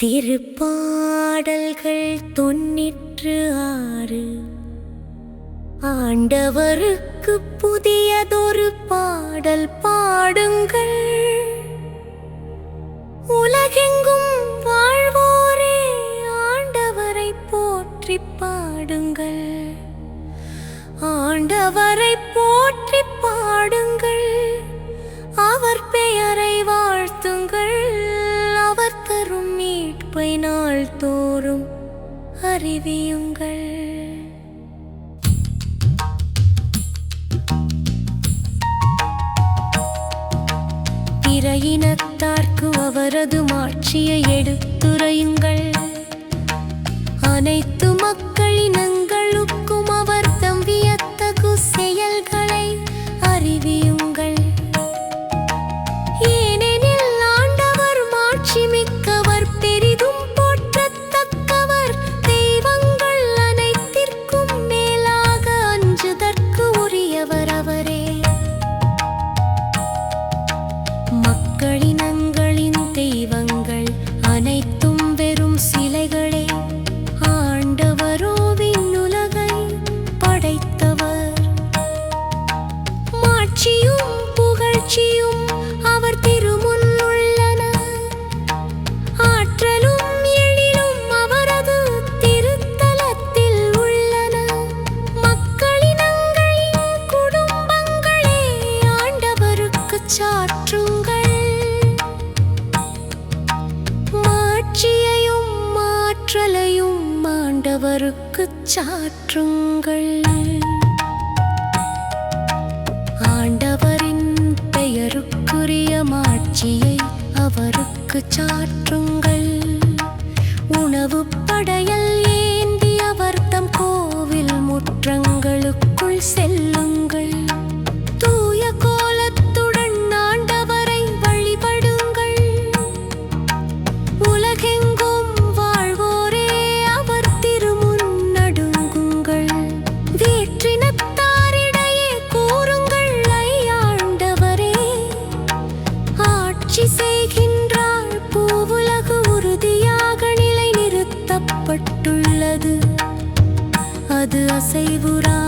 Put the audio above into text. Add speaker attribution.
Speaker 1: திருப்பாடல்கள் 96. ஆண்டவருக்கு புதியதொரு பாடல் பாடுங்கள். உலகெங்கும் வாழ்வோரே ஆண்டவரை போற்றி பாடுங்கள். ஆண்டவரை போற்றி பாடுங்கள். அவர் பெயரை வாழ்த்துங்கள். அவர் தரும் மீட்பை நாள்தோறும் அறிவியுங்கள். பிற இனத்தார்க்கு அவரது மாட்சியை எடுத்துரையுங்கள். அனைத்து மக்களினங்களுக்கும் அவர் தம் வியத்தகு செயல்களை அறிவியுங்கள். ஏனெனில் ஆண்டவர் மாட்சி மிக்கவர், பெரிதும் போற்றத்தக்கவர். தெய்வங்கள் அனைத்திற்கும் மேலாக அஞ்சுதற்கு உரியவர் அவரே. மக்களினங்களின் தெய்வங்கள் அனைத்தும் வெறும் சிலைகளே. ஆண்டவரோ விண்ணுலகை படைத்தவர். மாட்சியும் புகழ்ச்சியும் அவர் திருமுன் உள்ளன. ஆற்றலும் எழிலும் அவரது திருத்தலத்தில் உள்ளன. மக்களினங்களின் குடும்பங்களே, ஆண்டவருக்குச் சாற்றுங்கள். மாட்சியையும் ஆற்றலையும் ஆண்டவருக்குச் சாற்றுங்கள். ஆண்டவரின் பெயருக்குரிய மாட்சியை அவருக்குச் சாற்றுங்கள். உணவு படையல் ஏந்தி அவர் தம் கோவில் முற்றங்களுக்குள் செல்லுங்கள். தூய கோலத்துடன் ஆண்டவரை வழிபடுங்கள். உலகெங்கும் வாழ்வோரே அவர் திருமுன் நடுங்குங்கள். வேற்றினத்தாரிடையே கூறுங்கள், ஆண்டவரே ஆட்சி செய்கின்றார். பூவுலகு உறுதியாக நிலை நிறுத்தப்பட்டுள்ளது. அது அசைவுறா